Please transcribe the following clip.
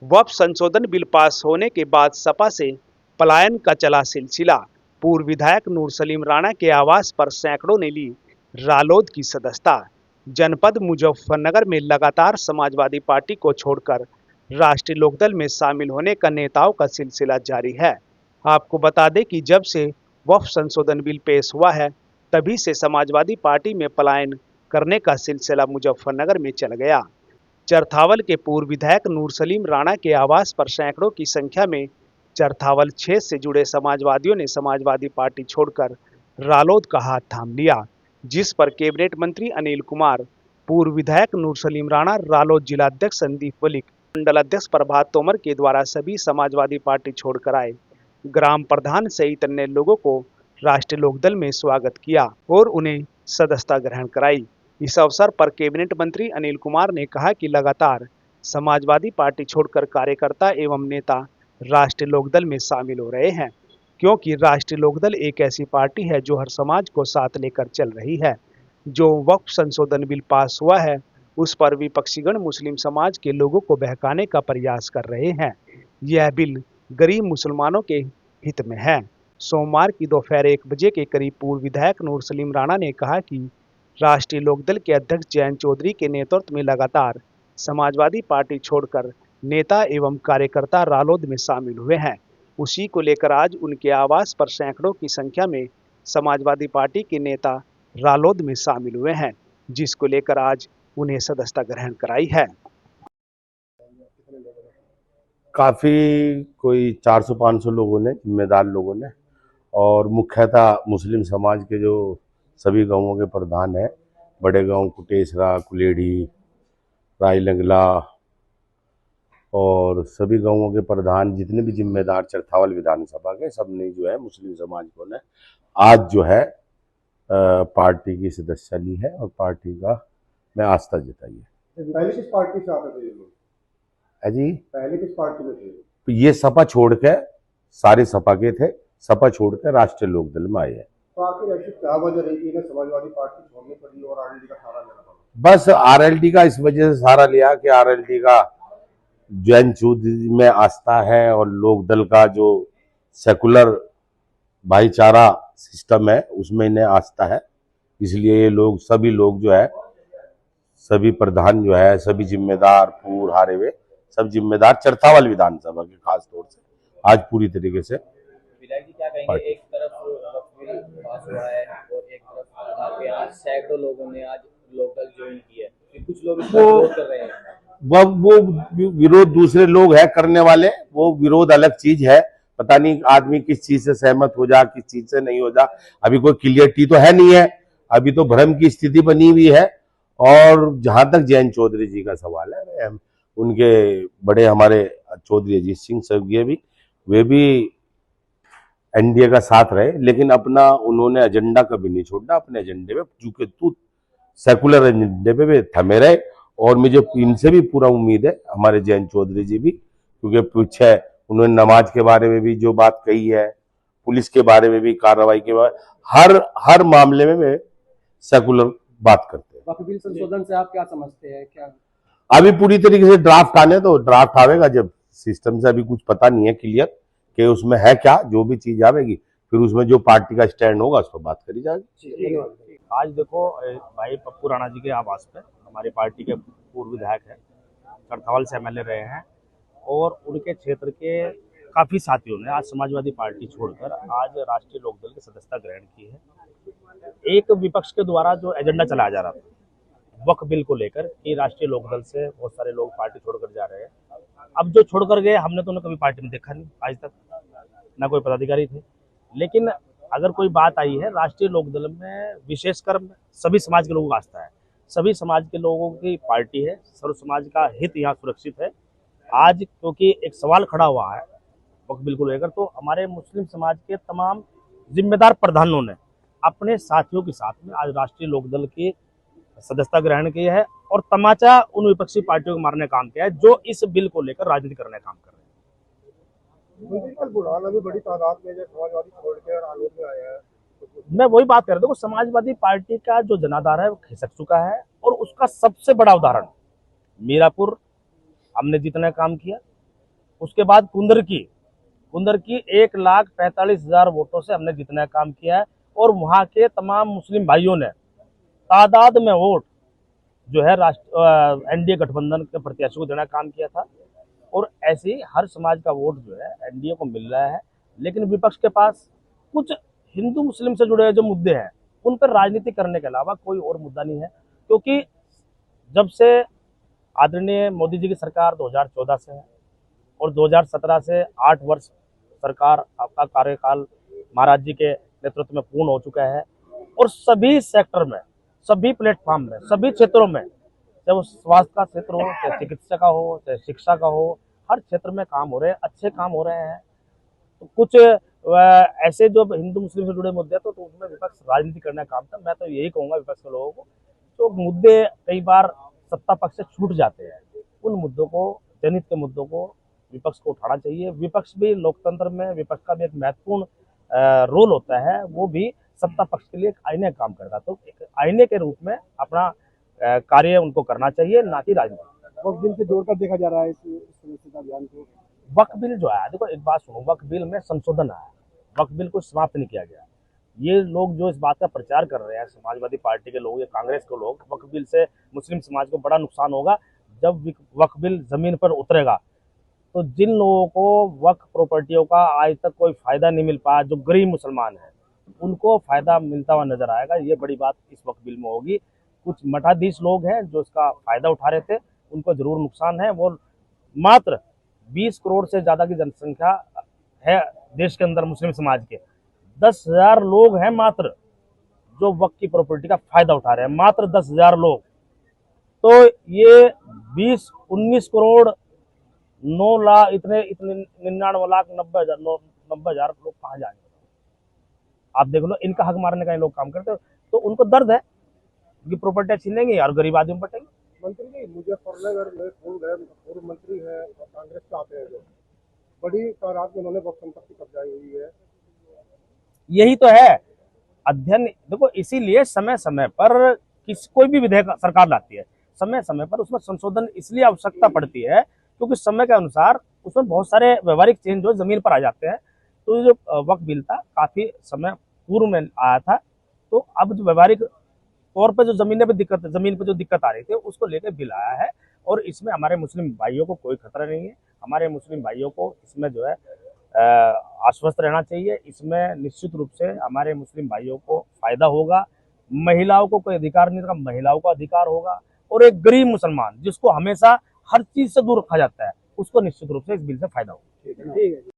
वक्फ संशोधन bill pass होने के बाद सपा से पलायन का चला सिलसिला। पूर्व विधायक नूर सलीम राणा के आवास पर सैकड़ों ने ली रालोद की सदस्यता। जनपद मुजफ्फरनगर में लगातार समाजवादी पार्टी को छोड़कर राष्ट्रीय लोकदल में शामिल होने का नेताओं का सिलसिला जारी है। आपको बता दें कि जब से वक्फ संशोधन बिल पेश हुआ है, तभी से समाजवादी पार्टी में पलायन करने का सिलसिला मुजफ्फरनगर में चल गया। चरथावल के पूर्व विधायक नूर सलीम राणा के आवास पर सैकड़ों की संख्या में चरथावल क्षेत्र से जुड़े समाजवादियों ने समाजवादी पार्टी छोड़कर रालोद का हाथ थाम लिया, जिस पर कैबिनेट मंत्री अनिल कुमार, पूर्व विधायक नूर सलीम राणा, रालोद जिलाध्यक्ष संदीप वलिक, मंडल अध्यक्ष प्रभात तोमर के द्वारा सभी समाजवादी पार्टी छोड़कर आए ग्राम प्रधान सहित अन्य लोगों को राष्ट्रीय लोकदल में स्वागत किया और उन्हें सदस्यता ग्रहण कराई। इस अवसर पर कैबिनेट मंत्री अनिल कुमार ने कहा कि लगातार समाजवादी पार्टी छोड़कर कार्यकर्ता एवं नेता राष्ट्रीय लोकदल में शामिल हो रहे हैं, क्योंकि राष्ट्रीय लोकदल एक ऐसी पार्टी है जो हर समाज को साथ लेकर चल रही है। जो वक्फ संशोधन बिल पास हुआ है, उस पर विपक्षीगण मुस्लिम समाज के लोगों को बहकाने का प्रयास कर रहे हैं। यह बिल गरीब मुसलमानों के हित में है। सोमवार की दोपहर 1 बजे के करीब पूर्व विधायक नूर सलीम राणा ने कहा कि राष्ट्रीय लोकदल के अध्यक्ष जयंत चौधरी के नेतृत्व में लगातार समाजवादी पार्टी छोड़कर नेता एवं कार्यकर्ता रालोद में शामिल हुए हैं। उसी को लेकर आज उनके आवास पर सैकड़ों की संख्या में समाजवादी पार्टी के नेता रालोद में शामिल हुए हैं, जिसको लेकर आज उन्हें सदस्यता ग्रहण कराई है। काफी कोई 400-500 लोगों ने, जिम्मेदार लोगों ने, और मुख्यतः मुस्लिम समाज के जो सभी गांवों के प्रधान हैं, बड़े गांव कुटेसरा, कुलेड़ी, राय लंगला और सभी गांवों के प्रधान, जितने भी जिम्मेदार चरथावल विधानसभा के, सब ने जो है मुस्लिम समाज को ने आज जो है पार्टी की सदस्यता ली है और पार्टी का में आस्था जताई है। पहले किस पार्टी से आते थे ये लोग? जी, पहले किस पार्टी में थे? तो ये सपा छोड़ के, सारे सपा के थे, सपा छोड़ के राष्ट्रीय लोकदल में आए हैं। तो आखिर ऐसी क्या वजह रही कि इन्हें समाजवादी पार्टी छोड़नी पड़ी और आरएलडी का सहारा लेना पड़ा? बस आरएलडी का इस वजह से सहारा लिया कि आरएलडी का जैन चौधरी में आस्था है और लोकदल का जो सेकुलर भाईचारा सिस्टम है उसमें इन्हें आस्था है। इसलिए ये लोग, सभी लोग जो है, सभी प्रधान जो है, सभी जिम्मेदार, पूर्व हारे हुए सब जिम्मेदार चरथावल विधानसभा के खास तौर से आज पूरी तरीके से। विधायक जी क्या कहेंगे, एक तरफ बिल पास हुआ है और एक तरफ यहाँ सैकड़ों लोगों ने आज लोकदल ज्वाइन किया है, कुछ लोग इसका विरोध कर रहे हैं। वो विरोध दूसरे लोग है करने वाले, वो विरोध अलग चीज है। पता नहीं आदमी किस चीज से सहमत हो जा, किस चीज से नहीं हो जा, अभी कोई क्लियरिटी तो है नहीं है, अभी तो भ्रम की स्थिति बनी हुई है। और जहां तक जयंत चौधरी जी का सवाल है, उनके बड़े हमारे चौधरी अजीत सिंह स्वर्गीय भी, वे भी एनडीए का साथ रहे, लेकिन अपना उन्होंने एजेंडा कभी नहीं छोड़ा। अपने एजेंडे पे, चूंकि तू सेकुलर एजेंडे पे भी थमे रहे, और मुझे इनसे भी पूरा उम्मीद है, हमारे जयंत चौधरी जी भी, क्योंकि पीछे उन्होंने नमाज के बारे में भी जो बात कही है, पुलिस के बारे में भी, कार्रवाई के बारे, हर मामले में वे सेकुलर बात करते हैं। वक्फ बिल संशोधन से आप क्या समझते हैं? क्या अभी पूरी तरीके से ड्राफ्ट आने तो, ड्राफ्ट आवेगा जब, सिस्टम से अभी कुछ पता नहीं है क्लियर कि उसमें है क्या। जो भी चीज आवेगी फिर उसमें जो पार्टी का स्टैंड होगा उस पर बात करी जाएगी। आज देखो भाई पप्पू राणा जी के आवास पे हमारी पार्टी के पूर्व विधायक है, चरथावल से एमएलए रहे हैं, और उनके क्षेत्र के काफ़ी साथियों ने आज समाजवादी पार्टी छोड़कर आज राष्ट्रीय लोकदल की सदस्यता ग्रहण की है। एक विपक्ष के द्वारा जो एजेंडा चलाया जा रहा था वक्फ बिल को लेकर कि राष्ट्रीय लोकदल से बहुत सारे लोग पार्टी छोड़कर जा रहे हैं, अब जो छोड़कर गए, हमने तो उन्हें कभी पार्टी में देखा नहीं आज तक, ना कोई पदाधिकारी थे। लेकिन अगर कोई बात आई है, राष्ट्रीय लोकदल में विशेषकर सभी समाज के लोगों का आस्था है, सभी समाज के लोगों की पार्टी है, सर्व समाज का हित यहाँ सुरक्षित है। आज क्योंकि एक सवाल खड़ा हुआ है वक्फ बिल को लेकर, तो हमारे मुस्लिम समाज के तमाम जिम्मेदार प्रधानों ने अपने साथियों के साथ में आज राष्ट्रीय लोकदल की सदस्यता ग्रहण की है और तमाचा उन विपक्षी पार्टियों को मारने का काम किया है जो इस बिल को लेकर राजनीति करने का काम कर रहे हैं। कल बुढ़ाना भी बड़ी तादाद में समाजवादी छोड़ के रालोद में आया है। मैं वही बात कर रहा हूँ, समाजवादी पार्टी का जो जनाधार है वो खिसक चुका है, और उसका सबसे बड़ा उदाहरण मीरापुर हमने जितना काम किया, उसके बाद कुंदर की 1,45,000 वोटों से हमने जितना काम किया है। और वहाँ के तमाम मुस्लिम भाइयों ने तादाद में वोट जो है एनडीए गठबंधन के प्रत्याशी को देना काम किया था। और ऐसे ही हर समाज का वोट जो है एनडीए को मिल रहा है। लेकिन विपक्ष के पास कुछ हिंदू मुस्लिम से जुड़े जो मुद्दे हैं उन पर राजनीति करने के अलावा कोई और मुद्दा नहीं है। क्योंकि जब से आदरणीय मोदी जी की सरकार 2014 से है और 2017 से 8 वर्ष सरकार आपका कार्यकाल महाराज जी के नेतृत्व में पूर्ण हो चुका है। और सभी सेक्टर में, सभी प्लेटफॉर्म में, सभी क्षेत्रों में, चाहे वो स्वास्थ्य का क्षेत्र हो, चाहे चिकित्सा का हो, चाहे शिक्षा का हो, हर क्षेत्र में काम हो रहे हैं, अच्छे काम हो रहे हैं। तो कुछ ऐसे जो हिंदू मुस्लिम से जुड़े मुद्दे तो उसमें विपक्ष राजनीति करने का काम था। मैं तो यही कहूंगा विपक्ष के लोगों को, तो मुद्दे कई बार सत्ता पक्ष से छूट जाते हैं, उन मुद्दों को, जनहित के मुद्दों को विपक्ष को उठाना चाहिए। विपक्ष भी लोकतंत्र में, विपक्ष का भी एक महत्वपूर्ण रोल होता है, वो भी सत्ता पक्ष के लिए एक आईने का काम करता है। तो एक आईने के रूप में अपना कार्य उनको करना चाहिए, ना कि राजनीति। वक्त बिल से जोड़कर देखा जा रहा है इस सदस्यता अभियान को। वक्फ बिल जो है, देखो एक बात सुनो, वक्फ बिल में संशोधन आया, वक्फ बिल को समाप्त नहीं किया गया। ये लोग जो इस बात का प्रचार कर रहे हैं, समाजवादी पार्टी के लोग या कांग्रेस के लोग, वक्फ बिल से मुस्लिम समाज को बड़ा नुकसान होगा। जब वक्फ बिल जमीन पर उतरेगा तो जिन लोगों को वक्फ प्रॉपर्टियों का आज तक कोई फायदा नहीं मिल पाया, जो गरीब मुसलमान हैं, उनको फायदा मिलता हुआ नजर आएगा। ये बड़ी बात इस वक्फ बिल में होगी। कुछ मठाधीश लोग हैं जो इसका फायदा उठा रहे थे, उनको जरूर नुकसान है। वो मात्र 20 करोड़ से ज्यादा की जनसंख्या है देश के अंदर मुस्लिम समाज के, 10,000 लोग हैं मात्र जो वक्फ की प्रॉपर्टी का फायदा उठा रहे हैं, मात्र 10,000 लोग। तो ये 19 करोड़ 9 लाख इतने 99,90,000 लोग कहाँ जाएंगे? आप देख लो, इनका हक मारने का ये लोग काम करते हो, तो उनको दर्द है कि प्रॉपर्टी छीनेंगे और गरीब आदमी बटेंगे। मंत्री जी, मुजफ्फरनगर में पूर्व मंत्री है और कांग्रेस के आते हैं जो बड़ी तादाद में उन्होंने वक्फ संपत्ति कब्जाई हुई है। यही तो है अध्ययन। देखो, इसीलिए समय समय पर कोई भी विधेयक सरकार लाती है, समय समय पर उसमें संशोधन इसलिए आवश्यकता पड़ती है क्योंकि समय के अनुसार उसमें बहुत सारे व्यवहारिक चेंज जो जमीन पर आ जाते हैं। तो जो वक्फ बिल था काफी समय पूर्व में आया था, तो अब जो व्यवहारिक तौर पर जो जमीन पर जो दिक्कत आ रही थी उसको लेकर बिल आया है। और इसमें हमारे मुस्लिम भाइयों को कोई खतरा नहीं है। हमारे मुस्लिम भाइयों को इसमें जो है आश्वस्त रहना चाहिए। इसमें निश्चित रूप से हमारे मुस्लिम भाइयों को फायदा होगा। महिलाओं को कोई अधिकार नहीं होगा, महिलाओं का अधिकार होगा। और एक गरीब मुसलमान जिसको हमेशा हर चीज से दूर रखा जाता है, उसको निश्चित रूप से इस बिल से फायदा होगा। ठीक है।